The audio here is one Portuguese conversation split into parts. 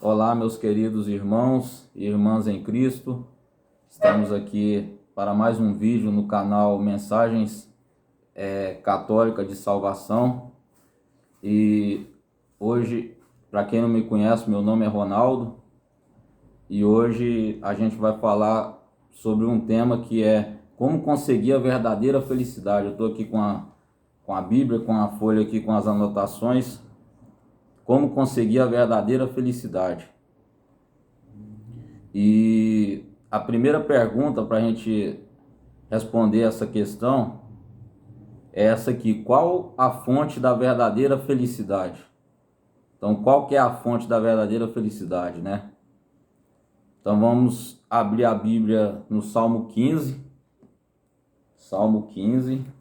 Olá, meus queridos irmãos e irmãs em Cristo. Estamos aqui para mais um vídeo no canal Mensagens Católica de Salvação. E hoje, para quem não me conhece, meu nome é Ronaldo. E hoje a gente vai falar sobre um tema que é como conseguir a verdadeira felicidade. Eu estou aqui com a Bíblia, com a folha aqui com as anotações. Como conseguir a verdadeira felicidade. E a primeira pergunta para a gente responder essa questão é essa aqui: qual a fonte da verdadeira felicidade? Então, qual que é a fonte da verdadeira felicidade, né? Então, vamos abrir a Bíblia no Salmo 15. Salmo 15.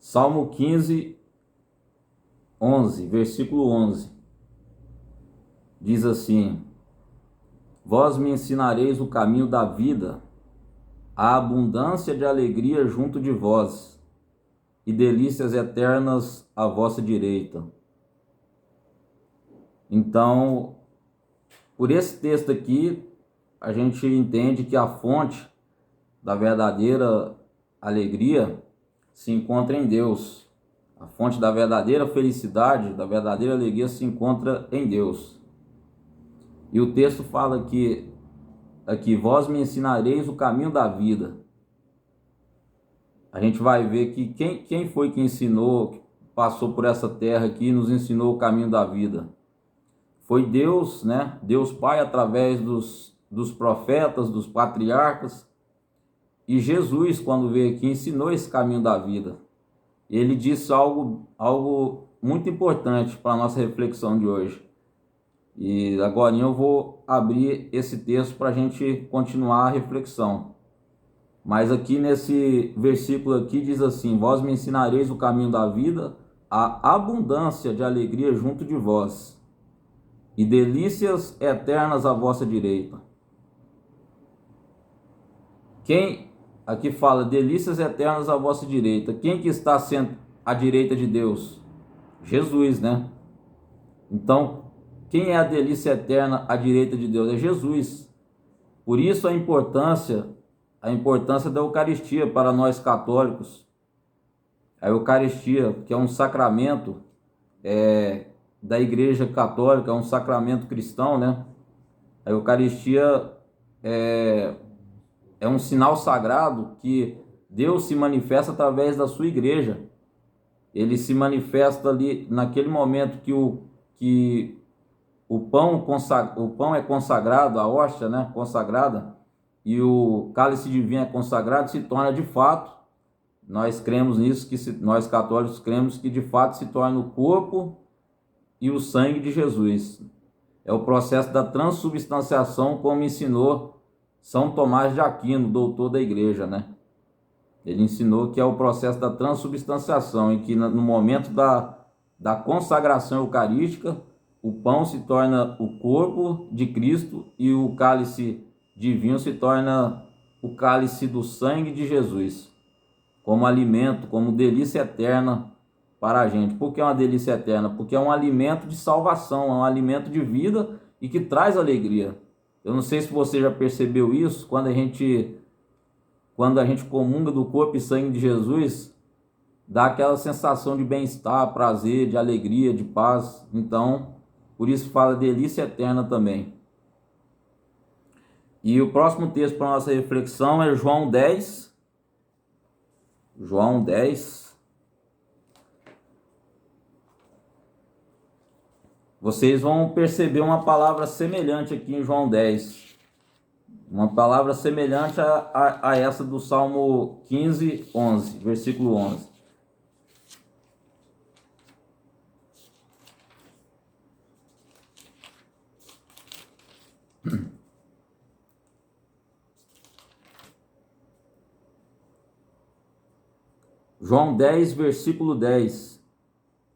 Salmo 15, 11, versículo 11. Diz assim: Vós me ensinareis o caminho da vida, a abundância de alegria junto de vós, e delícias eternas à vossa direita. Então, por esse texto aqui, a gente entende que a fonte da verdadeira alegria se encontra em Deus. A fonte da verdadeira felicidade, da verdadeira alegria se encontra em Deus. E o texto fala aqui, vós me ensinareis o caminho da vida. A gente vai ver que quem foi que ensinou, que passou por essa terra aqui e nos ensinou o caminho da vida? Foi Deus, né? Deus Pai, através dos profetas, dos patriarcas. E Jesus, quando veio aqui, ensinou esse caminho da vida. Ele disse algo muito importante para a nossa reflexão de hoje. E agora eu vou abrir esse texto para a gente continuar a reflexão. Mas aqui nesse versículo aqui diz assim: vós me ensinareis o caminho da vida, a abundância de alegria junto de vós, e delícias eternas à vossa direita. Quem aqui fala delícias eternas à vossa direita? Quem que está sendo à direita de Deus? Jesus, né? Então, quem é a delícia eterna à direita de Deus? É Jesus. Por isso a importância da Eucaristia para nós católicos. A Eucaristia, que é um sacramento da Igreja Católica, é um sacramento cristão, né? A Eucaristia é um sinal sagrado que Deus se manifesta através da sua igreja. Ele se manifesta ali naquele momento que o pão é consagrado, a hóstia, né, consagrada, e o cálice de vinho é consagrado, se torna de fato, nós cremos nisso, nós católicos cremos que de fato se torna o corpo e o sangue de Jesus. É o processo da transubstanciação, como ensinou São Tomás de Aquino, doutor da igreja, né? Ele ensinou que é o processo da transubstanciação, em que no momento da consagração eucarística, o pão se torna o corpo de Cristo e o cálice de vinho se torna o cálice do sangue de Jesus, como alimento, como delícia eterna para a gente. Por que é uma delícia eterna? Porque é um alimento de salvação, é um alimento de vida e que traz alegria. Eu não sei se você já percebeu isso, quando a gente comunga do corpo e sangue de Jesus, dá aquela sensação de bem-estar, prazer, de alegria, de paz. Então, por isso fala delícia eterna também. E o próximo texto para a nossa reflexão é João 10. João 10. Vocês vão perceber uma palavra semelhante aqui em João 10. Uma palavra semelhante a essa do Salmo 15, 11, versículo 11. João 10, versículo 10.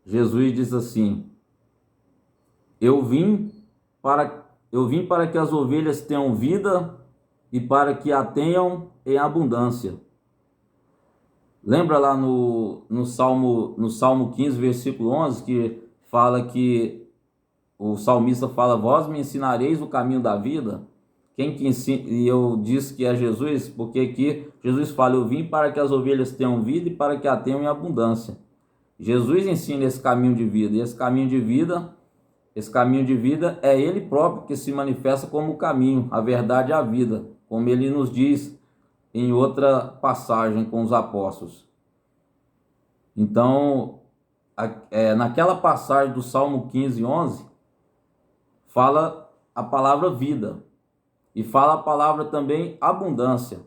Jesus diz assim: Eu vim para que as ovelhas tenham vida e para que a tenham em abundância. Lembra lá no Salmo 15, versículo 11, que fala que o salmista fala: Vós me ensinareis o caminho da vida? Quem que ensina? E eu disse que é Jesus, porque aqui Jesus fala: Eu vim para que as ovelhas tenham vida e para que a tenham em abundância. Jesus ensina esse caminho de vida, e esse caminho de vida é Ele próprio que se manifesta como o caminho, a verdade e a vida, como Ele nos diz em outra passagem com os apóstolos. Então, naquela passagem do Salmo 15, 11, fala a palavra vida e fala a palavra também abundância.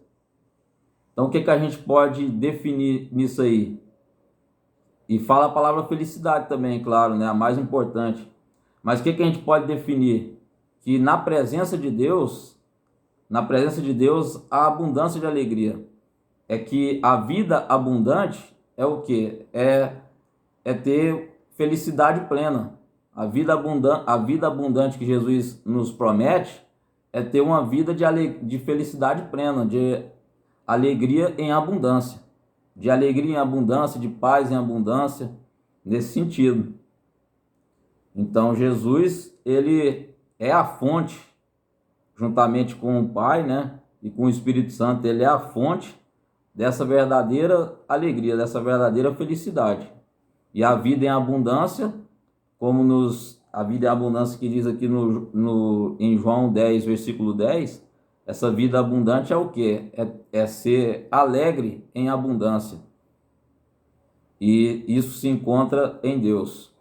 Então, o que a gente pode definir nisso aí? E fala a palavra felicidade também, claro, né? A mais importante. Mas o que a gente pode definir? Que na presença de Deus, há abundância de alegria. É que a vida abundante é o quê? É ter felicidade plena. A vida abundante que Jesus nos promete é ter uma vida de felicidade plena, de alegria em abundância. De alegria em abundância, de paz em abundância, nesse sentido. Então Jesus, ele é a fonte, juntamente com o Pai, né, e com o Espírito Santo, ele é a fonte dessa verdadeira alegria, dessa verdadeira felicidade. E a vida em abundância, a vida em abundância que diz aqui em João 10, versículo 10, essa vida abundante é o quê? É ser alegre em abundância. E isso se encontra em Deus.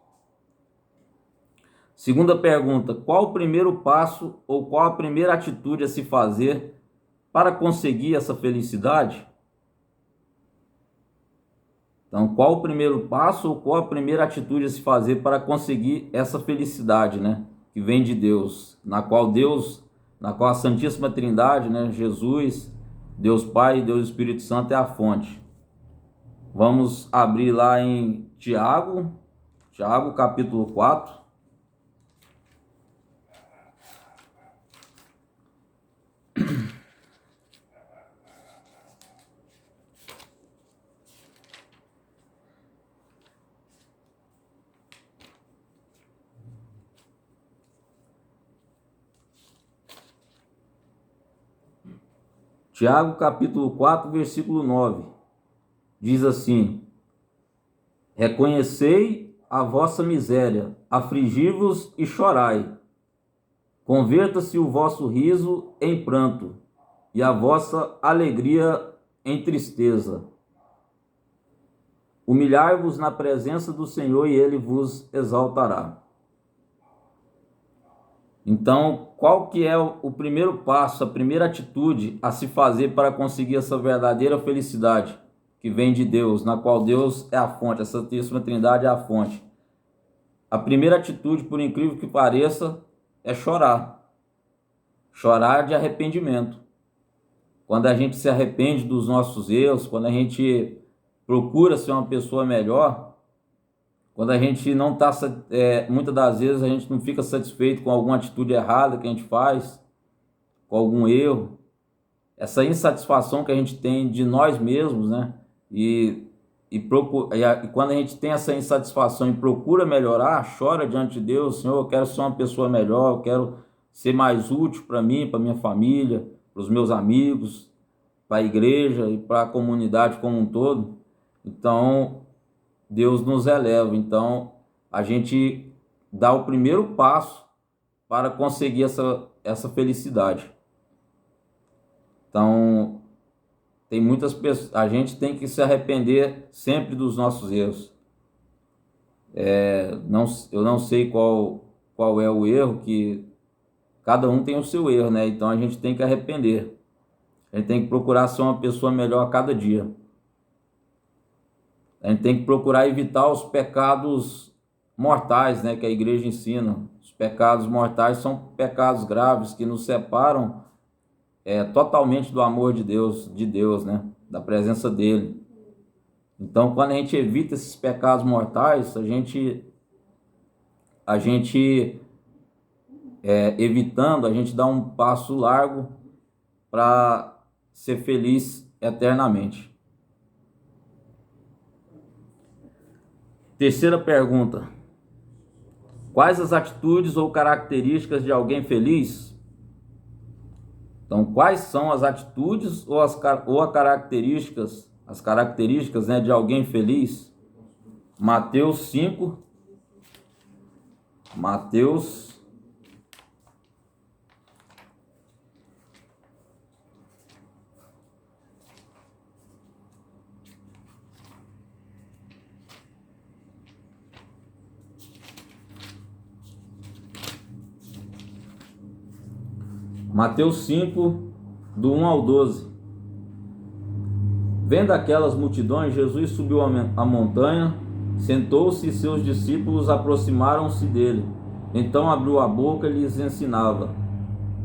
Segunda pergunta: qual o primeiro passo ou qual a primeira atitude a se fazer para conseguir essa felicidade? Então, qual o primeiro passo ou qual a primeira atitude a se fazer para conseguir essa felicidade, né, que vem de Deus, na qual a Santíssima Trindade, né, Jesus, Deus Pai e Deus Espírito Santo é a fonte. Vamos abrir lá em Tiago capítulo 4. Tiago capítulo 4, versículo 9, diz assim: Reconhecei a vossa miséria, afligi-vos e chorai. Converta-se o vosso riso em pranto e a vossa alegria em tristeza. Humilhai-vos na presença do Senhor e Ele vos exaltará. Então, qual que é o primeiro passo, a primeira atitude a se fazer para conseguir essa verdadeira felicidade que vem de Deus, na qual Deus é a fonte, a Santíssima Trindade é a fonte? A primeira atitude, por incrível que pareça, é chorar. Chorar de arrependimento. Quando a gente se arrepende dos nossos erros, quando a gente procura ser uma pessoa melhor, quando a gente não está, muitas das vezes a gente não fica satisfeito com alguma atitude errada que a gente faz, com algum erro, essa insatisfação que a gente tem de nós mesmos, né? E quando a gente tem essa insatisfação e procura melhorar, chora diante de Deus: Senhor, eu quero ser uma pessoa melhor, eu quero ser mais útil para mim, para minha família, para os meus amigos, para a igreja e para a comunidade como um todo. Então, Deus nos eleva. Então, a gente dá o primeiro passo para conseguir essa felicidade. Então, tem muitas pessoas, a gente tem que se arrepender sempre dos nossos erros. Eu não sei qual é o erro, que cada um tem o seu erro, né? Então a gente tem que arrepender. A gente tem que procurar ser uma pessoa melhor a cada dia. A gente tem que procurar evitar os pecados mortais, né, que a igreja ensina. Os pecados mortais são pecados graves que nos separam totalmente do amor de Deus, né, da presença dele. Então, quando a gente evita esses pecados mortais, evitando, a gente dá um passo largo para ser feliz eternamente. Terceira pergunta: quais as atitudes ou características de alguém feliz? Então, quais são as atitudes ou as características, né, de alguém feliz? Mateus 5, Mateus 5, do 1 ao 12. Vendo aquelas multidões, Jesus subiu a montanha, sentou-se e seus discípulos aproximaram-se dele. Então abriu a boca e lhes ensinava.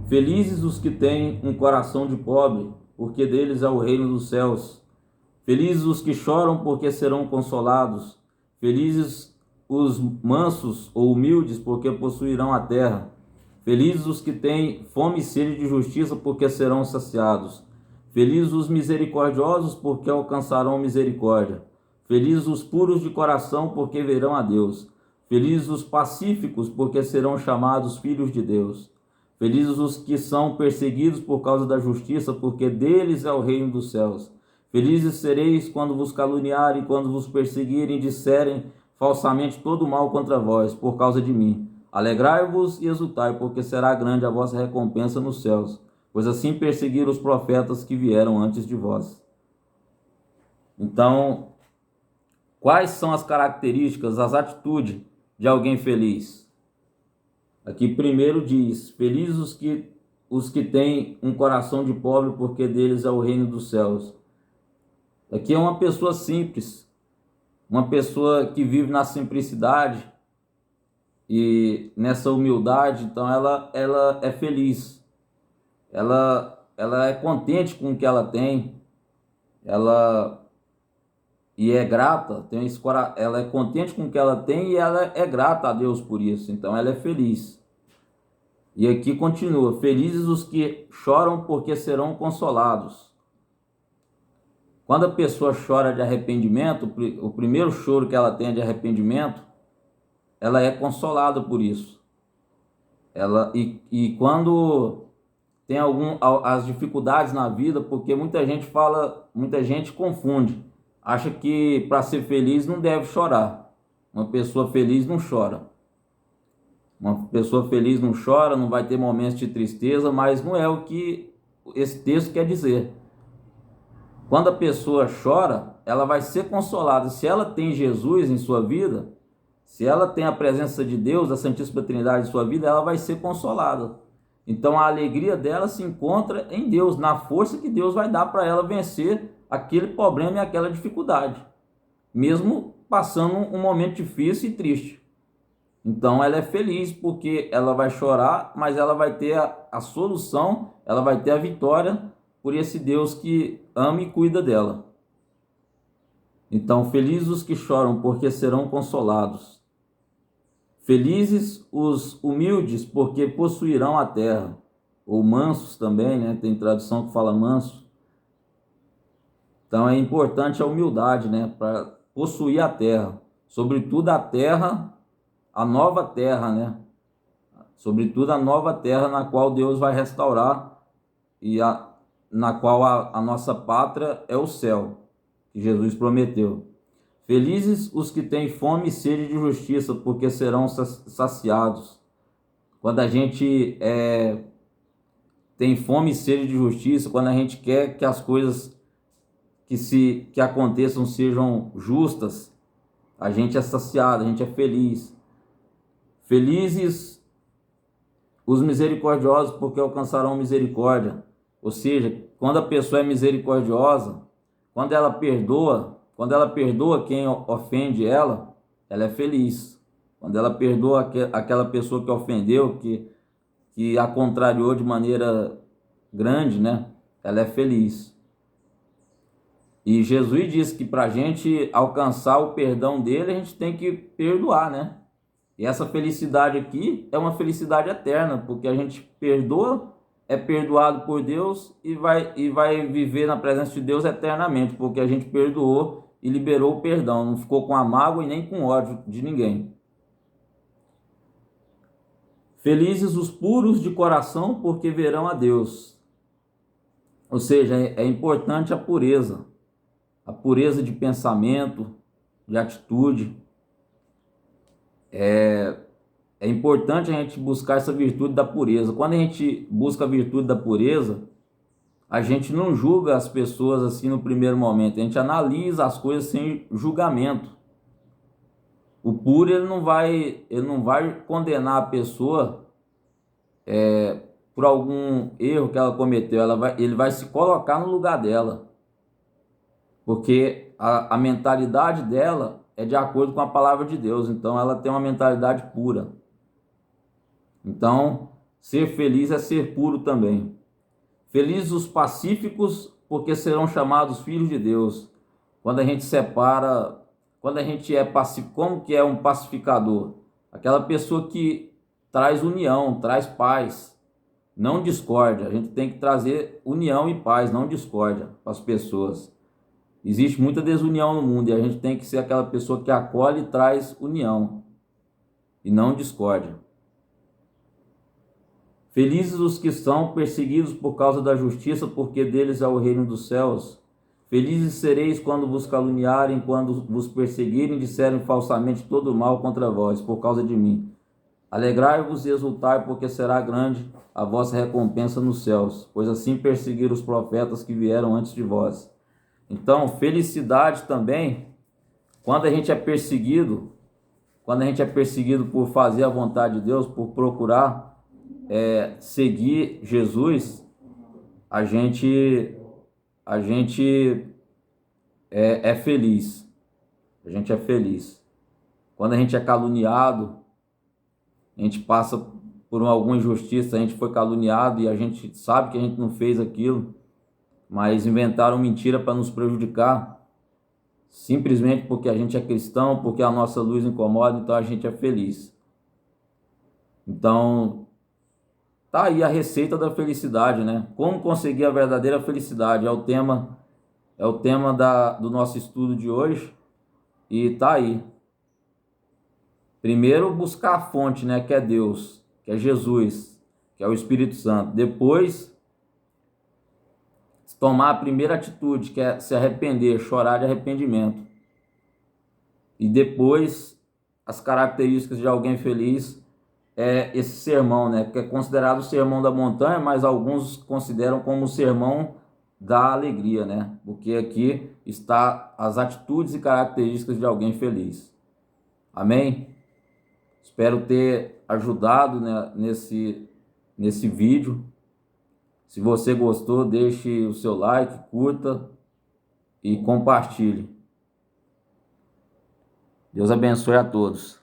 Felizes os que têm um coração de pobre, porque deles é o reino dos céus. Felizes os que choram, porque serão consolados. Felizes os mansos ou humildes, porque possuirão a terra. Felizes os que têm fome e sede de justiça, porque serão saciados. Felizes os misericordiosos, porque alcançarão misericórdia. Felizes os puros de coração, porque verão a Deus. Felizes os pacíficos, porque serão chamados filhos de Deus. Felizes os que são perseguidos por causa da justiça, porque deles é o reino dos céus. Felizes sereis quando vos caluniarem, quando vos perseguirem e disserem falsamente todo mal contra vós, por causa de mim. Alegrai-vos e exultai, porque será grande a vossa recompensa nos céus, pois assim perseguiram os profetas que vieram antes de vós. Então, quais são as características, as atitudes de alguém feliz? Aqui primeiro diz: felizes os que têm um coração de pobre, porque deles é o reino dos céus. Aqui é uma pessoa simples, uma pessoa que vive na simplicidade e nessa humildade. Então ela é feliz, ela é contente com o que ela tem, e é grata, ela é contente com o que ela tem e ela é grata a Deus por isso. Então ela é feliz. E aqui continua: felizes os que choram, porque serão consolados. Quando a pessoa chora de arrependimento, o primeiro choro que ela tem é de arrependimento, ela é consolada por isso. E quando tem as dificuldades na vida, porque muita gente confunde, acha que para ser feliz não deve chorar. Uma pessoa feliz não chora. Uma pessoa feliz não chora, não vai ter momentos de tristeza, mas não é o que esse texto quer dizer. Quando a pessoa chora, ela vai ser consolada. Se ela tem Jesus em sua vida, se ela tem a presença de Deus, a Santíssima Trindade em sua vida, ela vai ser consolada. Então a alegria dela se encontra em Deus, na força que Deus vai dar para ela vencer aquele problema e aquela dificuldade, mesmo passando um momento difícil e triste. Então ela é feliz porque ela vai chorar, mas ela vai ter a solução, ela vai ter a vitória por esse Deus que ama e cuida dela. Então, felizes os que choram, porque serão consolados. Felizes os humildes, porque possuirão a terra. Ou mansos também, né? Tem tradução que fala manso. Então é importante a humildade, né? Para possuir a terra. Sobretudo a terra, a nova terra, né? Sobretudo a nova terra na qual Deus vai restaurar na qual a nossa pátria é o céu, que Jesus prometeu. Felizes os que têm fome e sede de justiça, porque serão saciados. Quando a gente tem fome e sede de justiça, quando a gente quer que as coisas que aconteçam sejam justas, a gente é saciado, a gente é feliz. Felizes os misericordiosos, porque alcançarão misericórdia. Ou seja, quando a pessoa é misericordiosa, quando ela perdoa quem ofende ela é feliz. Quando ela perdoa aquela pessoa que ofendeu, que a contrariou de maneira grande, né? Ela é feliz. E Jesus disse que para a gente alcançar o perdão dele, a gente tem que perdoar, né? E essa felicidade aqui é uma felicidade eterna, porque a gente perdoa, é perdoado por Deus e vai viver na presença de Deus eternamente, porque a gente perdoou e liberou o perdão, não ficou com a mágoa e nem com ódio de ninguém. Felizes os puros de coração, porque verão a Deus. Ou seja, é importante a pureza de pensamento, de atitude. É importante a gente buscar essa virtude da pureza. Quando a gente busca a virtude da pureza, a gente não julga as pessoas assim no primeiro momento, a gente analisa as coisas sem julgamento. O puro ele não vai condenar a pessoa por algum erro que ela cometeu, ele vai se colocar no lugar dela, porque a mentalidade dela é de acordo com a palavra de Deus, então ela tem uma mentalidade pura. Então, ser feliz é ser puro também. Felizes os pacíficos, porque serão chamados filhos de Deus. Quando a gente separa, quando a gente é pacífico, como que é um pacificador? Aquela pessoa que traz união, traz paz, não discórdia. A gente tem que trazer união e paz, não discórdia para as pessoas. Existe muita desunião no mundo e a gente tem que ser aquela pessoa que acolhe e traz união e não discórdia. Felizes os que são perseguidos por causa da justiça, porque deles é o reino dos céus. Felizes sereis quando vos caluniarem, quando vos perseguirem, disserem falsamente todo mal contra vós, por causa de mim. Alegrai-vos e exultai, porque será grande a vossa recompensa nos céus, pois assim perseguiram os profetas que vieram antes de vós. Então, felicidade também, quando a gente é perseguido, por fazer a vontade de Deus, por procurar seguir Jesus, a gente é feliz. A gente é feliz. Quando a gente é caluniado, a gente passa por alguma injustiça, a gente foi caluniado e a gente sabe que a gente não fez aquilo, mas inventaram mentira para nos prejudicar, simplesmente porque a gente é cristão, porque a nossa luz incomoda, então a gente é feliz. Então, tá aí a receita da felicidade, né? Como conseguir a verdadeira felicidade é o tema do nosso estudo de hoje e tá aí. Primeiro buscar a fonte, né, que é Deus, que é Jesus, que é o Espírito Santo. Depois tomar a primeira atitude, que é se arrepender, chorar de arrependimento. E depois as características de alguém feliz é esse sermão, né, que é considerado o sermão da montanha, mas alguns consideram como o sermão da alegria, né? Porque aqui está as atitudes e características de alguém feliz. Amém? Espero ter ajudado, né, nesse vídeo. Se você gostou, deixe o seu like, curta e compartilhe. Deus abençoe a todos.